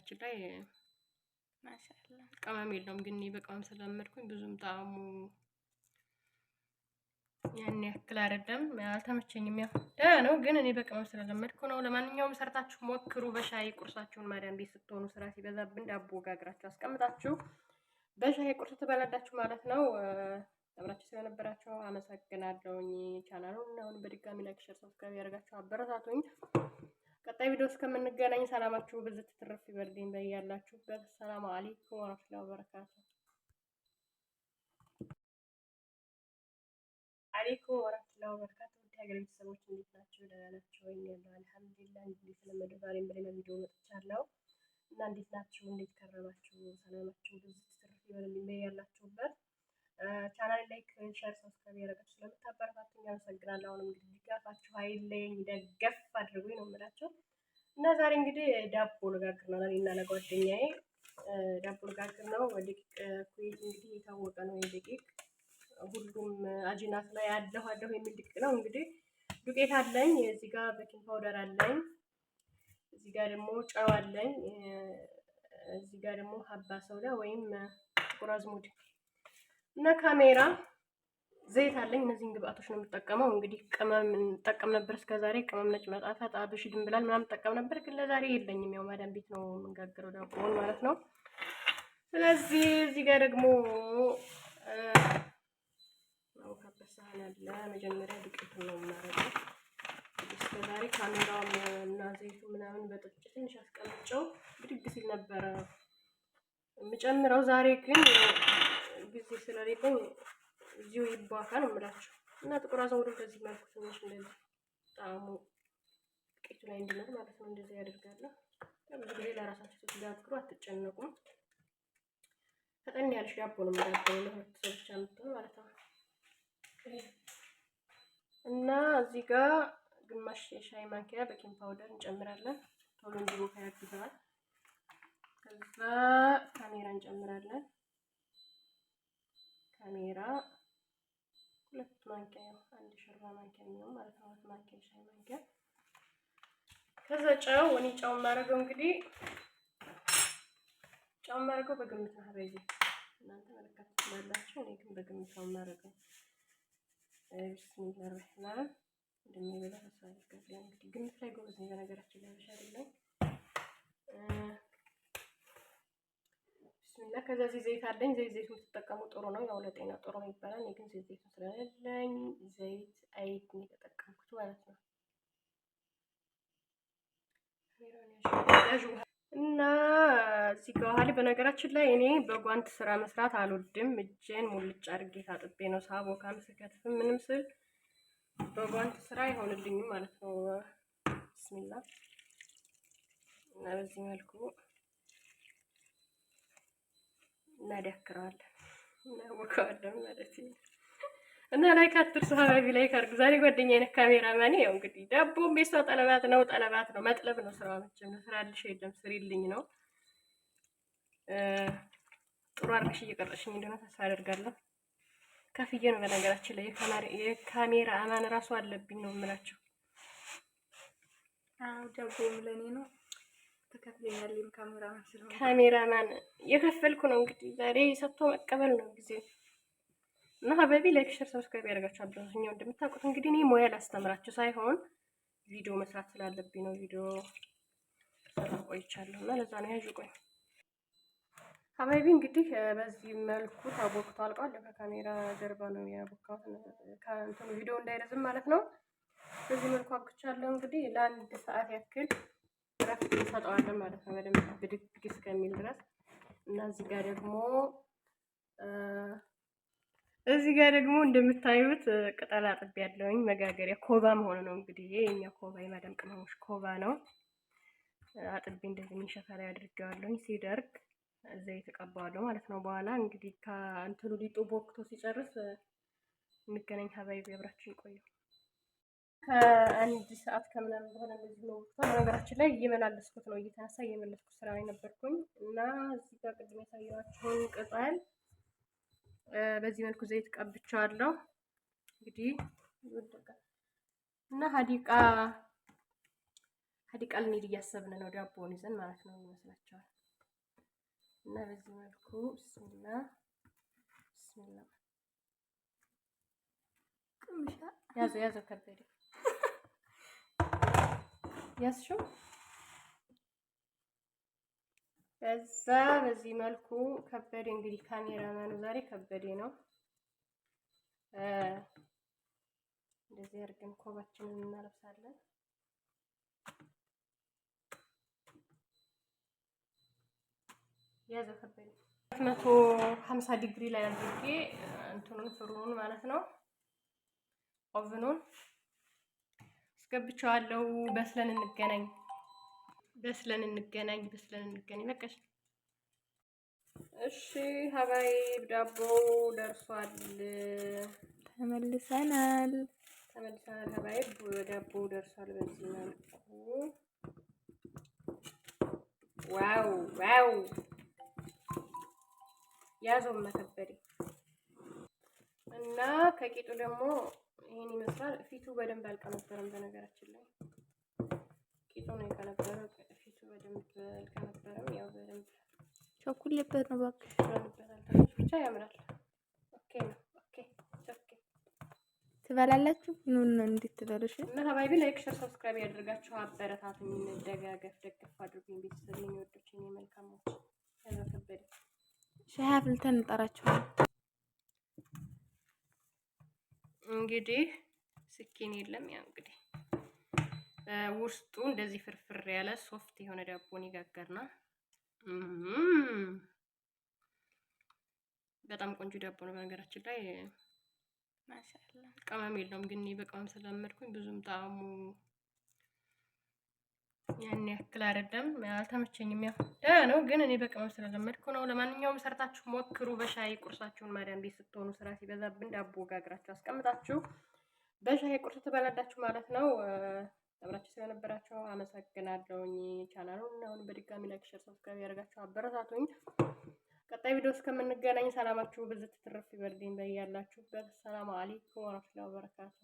በነገራችን ላይ ማሻአላ ቅመም የለውም፣ ግን እኔ በቅመም ስለለመድኩኝ ብዙም ጣዕሙ ያን ያክል አይደለም፣ አልተመቸኝም። ያው ደህና ነው፣ ግን እኔ በቅመም ስለለመድኩ ነው። ለማንኛውም ሰርታችሁ ሞክሩ። በሻይ ቁርሳችሁን ማዳም ቤት ስትሆኑ ስራ ሲበዛብን ዳቦ ጋግራችሁ አስቀምጣችሁ በሻይ ቁርስ ትበላላችሁ ማለት ነው። አብራችሁ ስለነበራችሁ አመሰግናለሁኝ። ቻናሉን አሁን በድጋሚ ላይክ፣ ሼር፣ ሰብስክራይብ ያደርጋችሁ አበረታቱኝ። ቀጣይ ቪዲዮ እስከምንገናኝ ሰላማችሁ ብዝት ትርፍ ይበልልኝ በያላችሁበት። ሰላም አለይኩም ወራህመቱላሂ ወበረካቱ። አለይኩም ወራህመቱላሂ ወበረካቱ። ሀገር ቤተሰቦች እንዴት ናቸው? ደህና ናቸው ወይ? ያለው አልሐምዱሊላህ። እንግዲህ ስለመደ ዛሬም በሌላ ቪዲዮ መጥቻለሁ እና እንዴት ናችሁ? እንዴት ከረማችሁ? ሰላማችሁ ብዝት ትርፍ ይበልልኝ በያላችሁበት። ቻናል ላይክ፣ ሼር፣ ሰብስክራይብ ያደረጋችሁ ስለምታበረታቱኝ አመሰግናለሁ። አሁንም እንግዲህ ድጋፋችሁ አይለኝ፣ ደገፍ አድርጉኝ ነው የምላችሁ። እና ዛሬ እንግዲህ ዳቦ ልጋግር ነው እኔና ለጓደኛዬ ዳቦ ልጋግር ነው። ደቂቅ ኩዌት እንግዲህ የታወቀ ነው። የደቂቅ ሁሉም አጂናት ላይ አለሁ የሚል ደቂቅ ነው። እንግዲህ ዱቄት አለኝ፣ እዚህ ጋር ቤኪንግ ፓውደር አለኝ፣ እዚህ ጋር ደግሞ ጨው አለኝ፣ እዚህ ጋር ደግሞ ሀባ ሰውዳ ወይም ጥቁር አዝሙድ እና ካሜራ ዘይት አለኝ። እነዚህን ግብአቶች ነው የምጠቀመው። እንግዲህ ቅመም እንጠቀም ነበር እስከዛሬ፣ ቅመም ነጭ መጣፈጥ፣ አብሽ፣ ድንብላል ምናምን እንጠቀም ነበር፣ ግን ለዛሬ የለኝም። ያው ማዳም ቤት ነው የምንጋግረው ዳቦውን ማለት ነው። ስለዚህ እዚህ ጋር ደግሞ አውካበት ሳህን አለ። መጀመሪያ ዱቄት ነው የምናደርገው። እስከዛሬ ካሜራውን እና ዘይቱ ምናምን በጥጭ ትንሽ አስቀምጨው ብድግ ሲል ነበረ የምጨምረው። ዛሬ ግን ጊዜ ስለሌለኝ እዚሁ ይባካ ነው የምላችሁ። እና ጥቁር አዝሙድ በዚህ መልኩ ትንሽ እንደዚህ ጣዕሙ ዱቄቱ ላይ እንዲኖር ማለት ነው እንደዚህ ያደርጋለሁ። ብዙ ጊዜ ለራሳችሁ ስትጋግሩ አትጨነቁም። ፈጠን ያለሽ ዳቦ ነው የምጋግረው ለሁለት ሰው ብቻ የምትሆን ማለት ነው። እና እዚህ ጋር ግማሽ የሻይ ማንኪያ ቤኪንግ ፓውደር እንጨምራለን። ቶሎ እንዲቦካ ያግዛል። ከዛ ካሜራ እንጨምራለን። ካሜራ ሁለት ማንኪያ አንድ ሾርባ ማንኪያ ነው ማለት ነው። ሁለት ማንኪያ ሻይ ማንኪያ። ከዛ ጨው፣ እኔ ጨው ማረገው እንግዲህ ጨው ማረገው በግምት ነው። ሀበይዚ እናንተ መለካት ትችላላችሁ። እኔ ግን በግምት ነው ማረገው። ቢስሚላህ ረህማን እንደሚበላ ተስፋ አደርጋለሁ። እንግዲህ ግምት ላይ ጎበዝ ነኝ በነገራችን ላይ አይደለም። እና ከዛ ዘይት አለኝ። ዘይት የምትጠቀሙ ጥሩ ነው፣ ያው ለጤና ጥሩ ነው ይባላል። እኔ ግን ዘይት ስለሌለኝ ዘይት አይት ነው የተጠቀምኩት ማለት ነው። እና እዚህ ጋር በነገራችን ላይ እኔ በጓንት ስራ መስራት አልወድም። እጄን ሙልጭ አድርጌ ታጥቤ ነው ሳቦካም ስከትፍም ምንም ስል በጓንት ስራ አይሆንልኝም ማለት ነው። ቢስሚላ እና በዚህ መልኩ እናዳክረዋለን እናቦካዋለን ማለት ነው። እና ላይክ አትርሱ ሀባቢ፣ ላይክ አድርጉ። ዛሬ ጓደኛዬ ነህ ካሜራማን። ያው እንግዲህ ዳቦም ቤቷ ጠለባት ነው መጥለብ ነው ስራው። መቼም ስራልሽ የለም ስሪልኝ ነው። ጥሩ አድርገሽ እየቀረጥሽኝ እንደሆነ ተስፋ አደርጋለሁ። ከፍዬ ነው በነገራችን ላይ የካሜራ አማን ራሱ አለብኝ ነው የምላቸው። አዎ ዳቦም ለኔ ነው ተከፍለኛል። ካሜራማን የከፈልኩ ነው እንግዲህ ዛሬ ሰጥቶ መቀበል ነው ጊዜው። እና ሀበቢ ላይክ፣ ሼር፣ ሰብስክራይብ ያደርጋችሁ አብዛኛው እንደምታውቁት እንግዲህ እኔ ሙያ ላስተምራችሁ ሳይሆን ቪዲዮ መስራት ስላለብኝ ነው። ቪዲዮ ቆይቻለሁ እና ለዛ ነው ያዥ ቆይ ሀበቢ እንግዲህ በዚህ መልኩ ታቦክቶ አልቋል። ከካሜራ ጀርባ ነው ያቦካሁት ከእንትኑ ቪዲዮ እንዳይረዝም ማለት ነው። በዚህ መልኩ አብክቻለሁ። እንግዲህ ለአንድ ሰዓት ያክል ረፍት እንሰጠዋለን ማለት ነው፣ በደንብ ብድግ እስከሚል ድረስ። እና እዚህ ጋር ደግሞ እንደምታዩት ቅጠል አጥቤ ያለውኝ መጋገሪያ ኮባ መሆኑ ነው። እንግዲህ ይሄ የኛ ኮባ የማዳም ቅመሞች ኮባ ነው። አጥቤ እንደዚህ ሚሸፋ ላይ አድርጌዋለሁኝ። ሲደርቅ ዘይት እቀባዋለሁ ማለት ነው። በኋላ እንግዲህ ከእንትኑ ሊጡ ቦክቶ ሲጨርስ እንገናኝ። ሀባይቢ አብራችሁ ይቆዩ። ከአንድ ሰዓት ከምናምን በኋላ እንደዚህ ነው። በነገራችን ላይ እየመላለስኩት ነው፣ እየተነሳ እየመለስኩት ስራ ላይ ነበርኩኝ። እና እዚህ ጋር ቅድም ያሳየኋችሁን ቅጠል በዚህ መልኩ ዘይት ቀብቻለሁ። እንግዲህ እና ሀዲቃል እንሂድ እያሰብን ነው ዳቦውን ይዘን ማለት ነው ይመስላችኋል። እና በዚህ መልኩ ብስሚላ ብስሚላ ያዘው ከበደ ያዝሽው። በዛ በዚህ መልኩ ከበደ እንግዲህ ካሜራማኑ ዛሬ ከበደ ነው። እንደዚህ አድርገን ኮባችንን እናለብሳለን። ያዘው ከበደ 150 ዲግሪ ላይ አድርጌ እንትኑን ፍሩኑን ማለት ነው ኦቭኑን አስገብቼዋለሁ። በስለን እንገናኝ በቃሽ። እሺ ሀባይብ ዳቦ ደርሷል። ተመልሰናል ሀባይብ ዳቦ ደርሷል። በዚህ መልኩ ዋው ያዘው መከበዴ እና ከቂጡ ደግሞ ይሄን ይመስላል። ፊቱ በደንብ አልቀነበረም። በነገራችን ላይ ቂጡ ነው የቀነበረው። ፊቱ በደንብ አልቀነበረም። ያው በደንብ ቸኩልበት ነው እባክሽ። ብቻ ያምራል። ኦኬ ነው። ኦኬ ትበላላችሁ። ኑን እንዴት ትበሉሽ? እና ሀባይቢ ላይክ፣ ሼር፣ ሰብስክራይብ ያደርጋችሁ አበረታቱኝ። እንደጋገፍ ደግፍ አድርጉኝ። ቤተሰብ የሚወዱት የኔ መልካሞች ያዘው ከበደ ሻይ አፍልተን እንጠራቸዋለን። እንግዲህ ስኪን የለም። ያው እንግዲህ ውስጡ እንደዚህ ፍርፍር ያለ ሶፍት የሆነ ዳቦን ይጋገርና በጣም ቆንጆ ዳቦ ነው። በነገራችን ላይ ማሻአላ ቅመም የለውም፣ ግን በቅመም ስለለመድኩኝ ብዙም ጣዕሙ ያን ያክል አይደለም። አልተመቸኝም። ያው ደህና ነው፣ ግን እኔ በቅመም ስለለመድኩ ነው። ለማንኛውም ሰርታችሁ ሞክሩ። በሻይ ቁርሳችሁን ማዳም ቤት ስትሆኑ ስራ ሲበዛብን ዳቦ ጋግራችሁ አስቀምጣችሁ በሻይ ቁርስ ትበላላችሁ ማለት ነው። አብራችሁ ስለነበራችሁ አመሰግናለሁኝ። ቻናሉን አሁን በድጋሚ ላይክ፣ ሼር፣ ሰብስክራይብ ያደርጋችሁ አበረታቱኝ። ቀጣይ ቪዲዮ እስከምንገናኝ ሰላማችሁ ብዝት ትርፍ ይበልልኝ በያላችሁበት። ሰላም አለይኩም ወራህመቱላሂ ወበረካቱ።